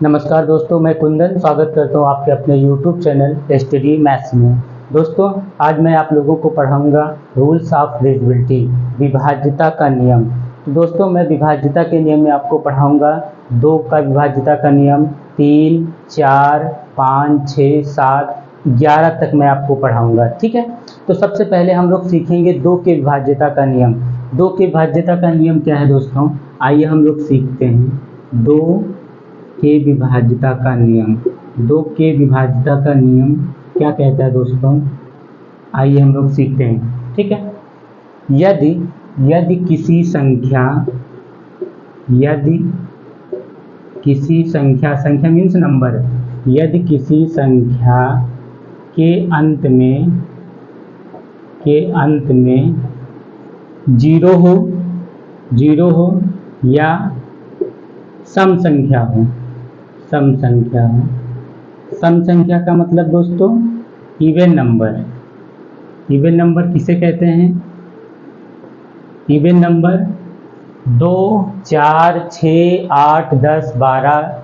नमस्कार दोस्तों, मैं कुंदन स्वागत करता हूं आपके अपने YouTube चैनल स्टडी मैथ्स में। दोस्तों, आज मैं आप लोगों को पढ़ाऊंगा रूल्स ऑफ डिविजिबिलिटी, विभाज्यता का नियम। तो दोस्तों, मैं विभाज्यता के नियम में आपको पढ़ाऊंगा 2 का विभाज्यता का नियम, 3, 4, 5, 6, 7, 11 तक मैं आपको पढ़ाऊंगा। ठीक है, तो सबसे पहले हम लोग सीखेंगे 2 के विभाज्यता का नियम। 2 के विभाज्यता का नियम क्या है दोस्तों, आइए हम लोग सीखते हैं। 2 के विभाज्यता का नियम। 2 के विभाज्यता का नियम क्या कहता है दोस्तों, आइए हम लोग सीखते हैं। ठीक है, यदि किसी संख्या मीन्स नंबर, यदि किसी संख्या के अंत में जीरो हो या सम संख्या हो। सम संख्या का मतलब दोस्तों इवन नंबर। इवन नंबर किसे कहते हैं? इवन नंबर 2, 4, 6, 8, 10, 12,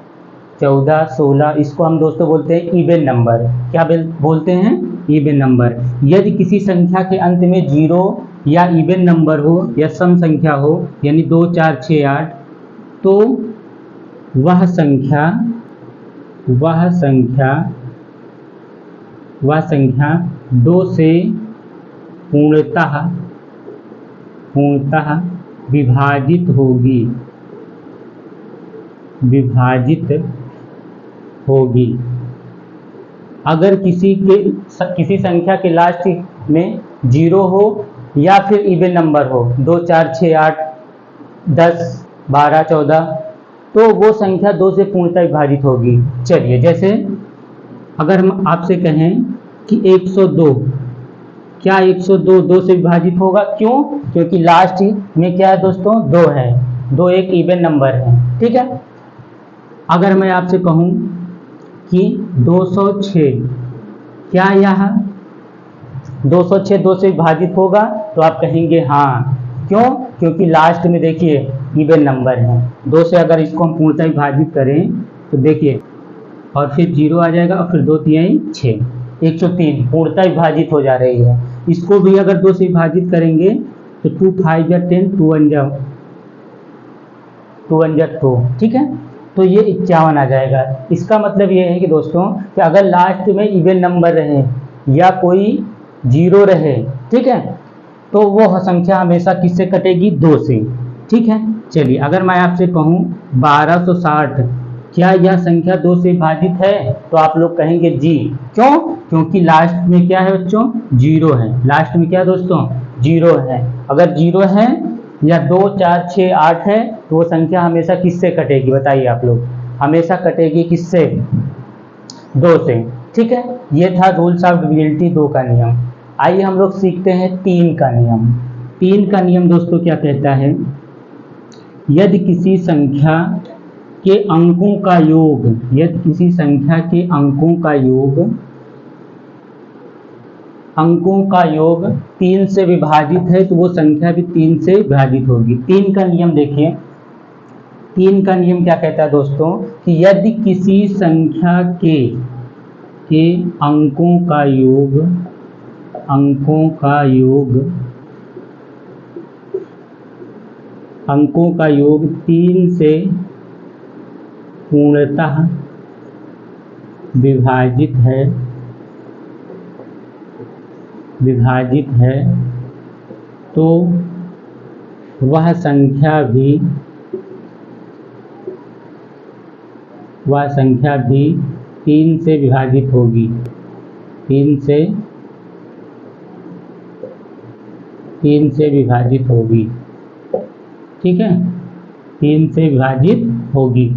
14, 16, इसको हम दोस्तों बोलते हैं इवन नंबर। क्या बोलते हैं? Even number. यदि किसी संख्या के अंत में जीरो या इवन नंबर हो या सम संख्या हो, यानी 2, 4, 6, 8, तो वह संख्या 2 से पूर्णतः विभाजित होगी। अगर किसी संख्या के लास्ट में जीरो हो या फिर इवन नंबर हो, 2, 4, 6, 8, 10, 12, 14, तो वो संख्या 2 से पूर्णतः विभाजित होगी। चलिए, जैसे अगर हम आपसे कहें कि 102, क्या 102 2 से विभाजित होगा? क्यों? क्योंकि लास्ट में क्या है दोस्तों, 2 है। 2 एक इवन नंबर है। ठीक है, अगर मैं आपसे कहूं कि 206, क्या यह 206 2 से विभाजित होगा? तो आप कहेंगे हाँ। क्यों? क्योंकि लास्ट में देखिए इवन नंबर है। 2 से अगर इसको हम पूर्णतः विभाजित करें तो देखिए, और फिर 0 आ जाएगा और फिर 2 3 6, 103 पूर्णतः विभाजित हो जा रही है। इसको भी अगर 2 से विभाजित करेंगे तो 2 5 जा 10, 2 1 जा 2। ठीक है, तो ये 51 आ जाएगा। इसका मतलब ये है कि दोस्तों कि अगर लास्ट में इवन नंबर रहे या कोई जीरो रहे, ठीक है, तो वो संख्या हमेशा किससे कटेगी? 2 से। ठीक है, चलिए अगर मैं आपसे कहूं 1260, क्या यह संख्या 2 से विभाजित है? तो आप लोग कहेंगे जी। क्यों? क्योंकि लास्ट में क्या है बच्चों? जीरो है। लास्ट में क्या है दोस्तों? जीरो है। अगर जीरो है या 2, 4, 6, 8 है तो वो संख्या हमेशा किससे कटेगी? बताइए आप लोग। हमेशा कटेगी किससे? 2 से। ठीक है, ये था रूल्स ऑफ डिविजिबिलिटी 2 का नियम। आइए हम लोग सीखते हैं 3 का नियम। 3 का नियम दोस्तों क्या कहता है? यदि किसी संख्या के अंकों का योग, यदि किसी संख्या के अंकों का योग 3 से विभाजित है तो वो संख्या भी 3 से विभाजित होगी। 3 का नियम देखिए। 3 का नियम क्या कहता है दोस्तों कि यदि किसी संख्या के अंकों का योग 3 से पूर्णतः विभाजित है तो वह संख्या भी 3 से विभाजित होगी। 3 से विभाजित होगी। ठीक है, 3 से विभाजित होगी।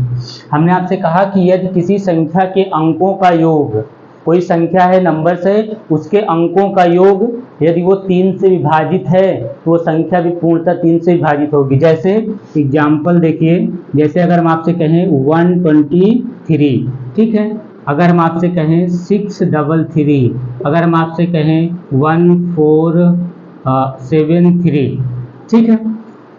हमने आपसे कहा कि यदि किसी संख्या के अंकों का योग, कोई संख्या है नंबर से, उसके अंकों का योग यदि वो 3 से विभाजित है तो वो संख्या भी पूर्णतः 3 से विभाजित होगी। जैसे एग्जाम्पल देखिए, जैसे अगर हम आपसे कहें 123, ठीक है, अगर हम आपसे कहें 633, अगर हम आपसे कहें 1473, ठीक है।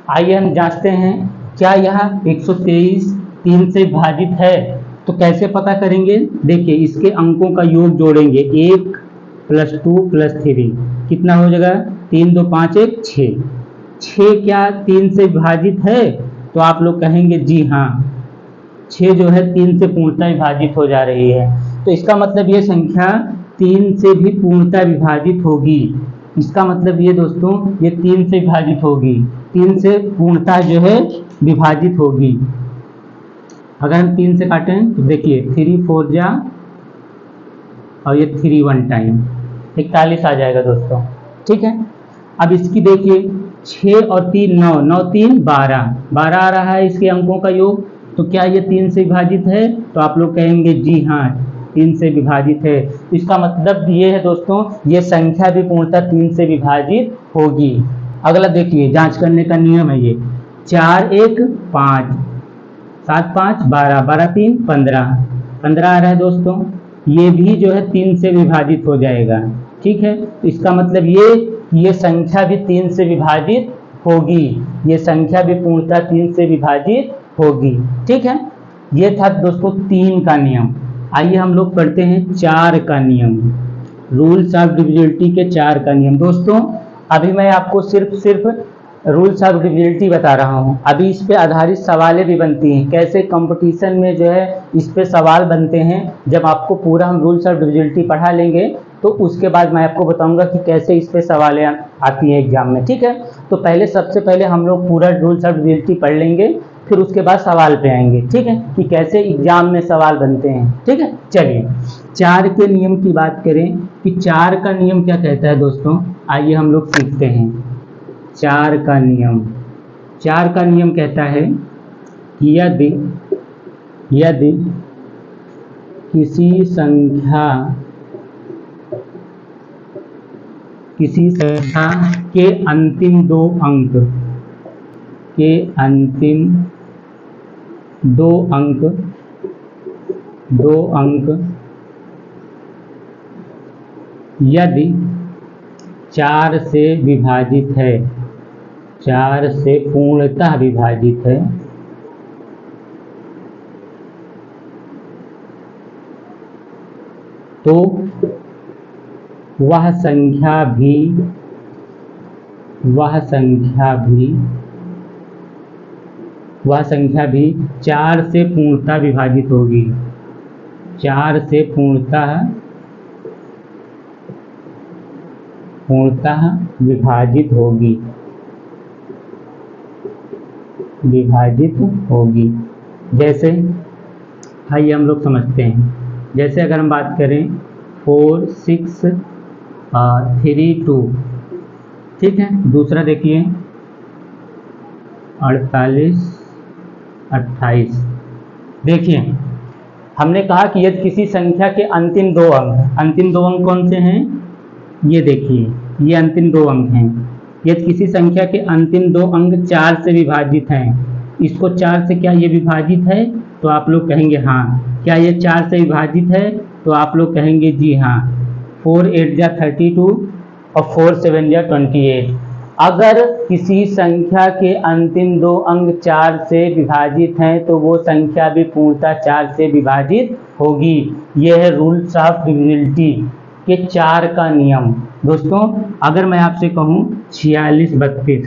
आइए हम जांचते हैं क्या यह 123 3 से विभाजित है। तो कैसे पता करेंगे? देखिए इसके अंकों का योग जोड़ेंगे, 1 + 2 + 3 कितना हो जाएगा? 3 2 5 1 6। 6 क्या 3 से विभाजित है? तो आप लोग कहेंगे जी हाँ, 6 जो है 3 से पूर्णतः विभाजित हो जा रही है। तो इसका मतलब ये संख्या 3 से भी पूर्णतः विभाजित होगी। इसका मतलब ये दोस्तों, ये 3 से विभाजित होगी, 3 से पूर्णतः जो है विभाजित होगी। अगर हम 3 से काटें तो देखिए 3 4 जा और ये 3 1 टाइम 41 आ जाएगा दोस्तों। ठीक है, अब इसकी देखिए 6 और 3 9, 9 3 12, 12 आ रहा है इसके अंकों का योग। तो क्या ये 3 से विभाजित है? तो आप लोग कहेंगे जी हाँ, 3 से विभाजित है। इसका मतलब ये है दोस्तों, ये संख्या भी पूर्णतः 3 से विभाजित होगी। अगला देखिए, जांच करने का नियम है ये, 4 1 5, 7 5 12, 12 3 15, 15 आ रहा है दोस्तों। ये भी जो है 3 से विभाजित हो जाएगा। ठीक है, तो इसका मतलब ये संख्या भी 3 से विभाजित होगी, ये संख्या भी पूर्णतः 3 से विभाजित होगी। ठीक है, ये था दोस्तों 3 का नियम। आइए हम लोग पढ़ते हैं 4 का नियम, रूल्स ऑफ डिविजिबिलिटी के 4 का नियम। दोस्तों अभी मैं आपको सिर्फ रूल्स ऑफ डिविजिबिलिटी बता रहा हूँ, अभी इस पे आधारित सवालें भी बनती हैं। कैसे कंपटीशन में जो है इस पे सवाल बनते हैं, जब आपको पूरा हम रूल्स ऑफ डिविजिबिलिटी पढ़ा लेंगे तो उसके बाद मैं आपको बताऊंगा कि कैसे इस पे सवालें आती हैं एग्जाम में। ठीक है, तो सबसे पहले हम लोग पूरा रूल्स ऑफ डिविजिबिलिटी पढ़ लेंगे, फिर उसके बाद सवाल पे आएंगे। ठीक है, कि कैसे एग्जाम में सवाल बनते हैं। ठीक है, चलिए 4 के नियम की बात करें कि 4 का नियम क्या कहता है दोस्तों, आइए हम लोग सीखते हैं। 4 का नियम, 4 का नियम कहता है कि यदि किसी संख्या के अंतिम दो अंक यदि 4 से विभाजित है, 4 से पूर्णतः विभाजित है, तो वह संख्या भी 4 से पूर्णतः विभाजित होगी, 4 से पूर्णतः विभाजित होगी। जैसे आइए हम लोग समझते हैं, जैसे अगर हम बात करें 4 6 3 2, ठीक है। दूसरा देखिए 48 28। देखिए हमने कहा कि यदि किसी संख्या के अंतिम दो अंक कौन से हैं, ये देखिए ये अंतिम 2 अंक हैं। यदि किसी संख्या के अंतिम 2 अंक 4 से विभाजित हैं, इसको 4 से क्या ये विभाजित है? तो आप लोग कहेंगे हाँ। क्या ये 4 से विभाजित है? तो आप लोग कहेंगे जी हाँ। 4 8 जा 32 और 4 7 जा 28। अगर किसी संख्या के अंतिम 2 अंक 4 से विभाजित हैं तो वो संख्या भी पूर्णतः 4 से विभाजित होगी। यह है रूल्स ऑफ डिविजिबिलिटी के 4 का नियम। दोस्तों अगर मैं आपसे कहूँ 46 32,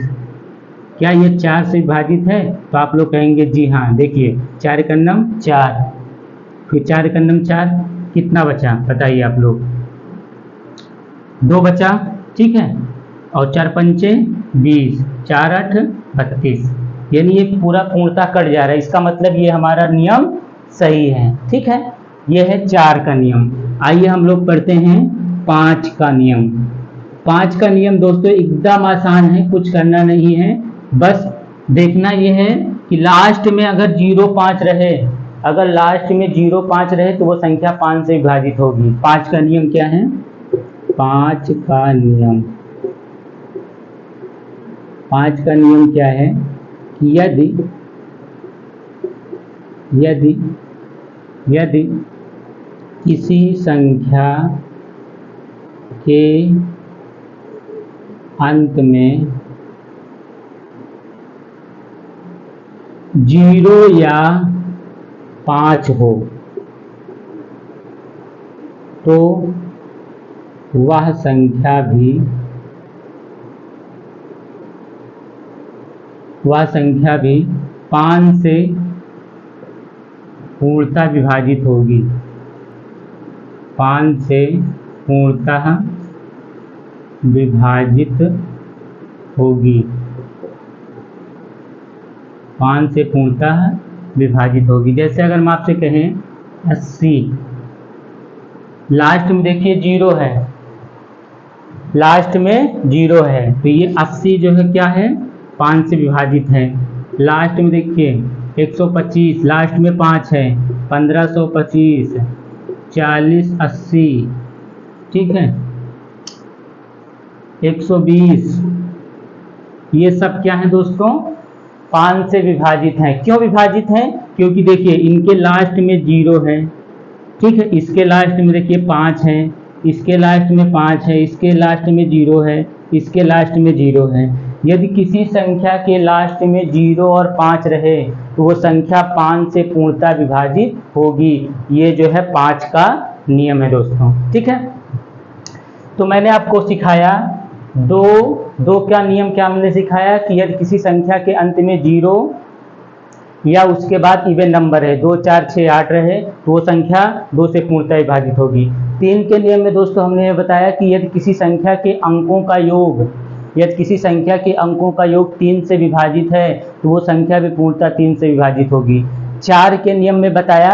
क्या ये 4 से विभाजित है? तो आप लोग कहेंगे जी हाँ। देखिए 4 का नम 4, फिर 4 का नम 4, कितना बचा बताइए आप लोग? 2 बचा, ठीक है। और 4 पंचे 20, 4 8 32, यानी ये पूरा पूर्णतः कट जा रहा है। इसका मतलब ये हमारा नियम सही है, ठीक है। ये है 4 का नियम। आइए हम लोग पढ़ते हैं 5 का नियम। 5 का नियम दोस्तों एकदम आसान है, कुछ करना नहीं है, बस देखना ये है कि लास्ट में अगर 0 5 रहे, अगर लास्ट में 0 5 रहे तो वो संख्या 5 से विभाजित होगी। 5 का नियम क्या है? 5 का नियम, 5 का नियम क्या है कि यदि किसी संख्या के अंत में 0 या 5 हो, तो वह संख्या भी 5 से पूर्णतः विभाजित होगी। 5 से पूर्णतः विभाजित होगी। 5 से पूर्णतः विभाजित होगी। जैसे अगर हम आपसे कहें 80, लास्ट में देखिए 0 है, लास्ट में 0 है, तो ये 80 जो है क्या है, 5 से विभाजित है। लास्ट में देखिए 125, लास्ट में 5 है, 1525, 40, 80, ठीक है, 120, ये सब क्या है दोस्तों, 5 से विभाजित हैं। क्यों विभाजित हैं? क्योंकि देखिए इनके लास्ट में 0 है, ठीक है, इसके लास्ट में देखिए 5 है, इसके लास्ट में 5 है, इसके लास्ट में 0 है, इसके लास्ट में 0 है। यदि किसी संख्या के लास्ट में 0 और 5 रहे तो वो संख्या 5 से पूर्णतः विभाजित होगी। ये जो है 5 का नियम है दोस्तों, ठीक है। तो मैंने आपको सिखाया दो क्या नियम क्या हमने सिखाया कि यदि किसी संख्या के अंत में 0 या उसके बाद इवन नंबर है, 2, 4, 6, 8 रहे तो वो संख्या 2 से पूर्णतः विभाजित होगी। 3 के नियम में दोस्तों हमने ये बताया कि यदि किसी संख्या के अंकों का योग 3 से विभाजित है तो वो संख्या भी पूर्णतः 3 से विभाजित होगी। 4 के नियम में बताया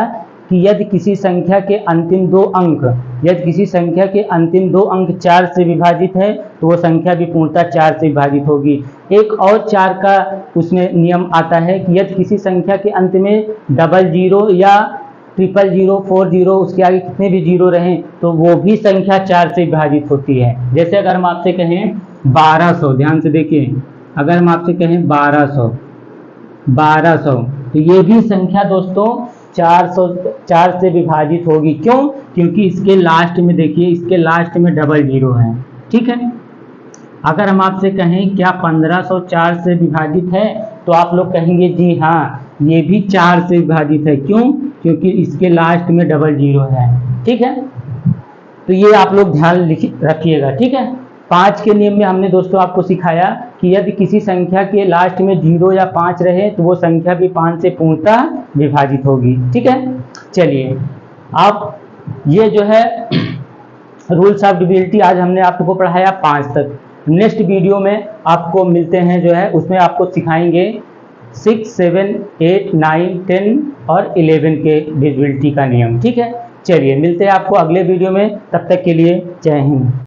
कि यदि किसी संख्या के अंतिम दो अंक 4 से विभाजित है तो वो संख्या भी पूर्णतः 4 से विभाजित होगी। एक और 4 का उसमें नियम आता है कि यदि किसी संख्या के अंत में 00 या 000, 40, उसके आगे कितने भी 0 रहें तो वो भी संख्या 4 से विभाजित होती है। जैसे अगर हम आपसे कहें 1200, ध्यान से देखिए, अगर हम आपसे कहें 1200 तो ये भी संख्या दोस्तों 4 से विभाजित होगी। क्यों? क्योंकि इसके लास्ट में देखिए, इसके लास्ट में 00 है, ठीक है। अगर हम आपसे कहें क्या 1500 4 से विभाजित है तो आप लोग कहेंगे जी हाँ, ये भी 4 से विभाजित है। क्यों? क्योंकि इसके लास्ट में 00 है, ठीक है। तो ये आप लोग ध्यान रखिएगा, ठीक है। 5 के नियम में हमने दोस्तों आपको सिखाया कि यदि किसी संख्या के लास्ट में 0 या 5 रहे तो वो संख्या भी 5 से पूर्णतः विभाजित होगी, ठीक है। चलिए, आप ये जो है रूल्स ऑफ डिविजिबिलिटी आज हमने आपको पढ़ाया 5 तक। नेक्स्ट वीडियो में आपको मिलते हैं जो है, उसमें आपको सिखाएंगे 6, 7, 8, 9, 10 और 11 के डिविजिबिलिटी का नियम, ठीक है। चलिए, मिलते हैं आपको अगले वीडियो में, तब तक के लिए जय हिंद।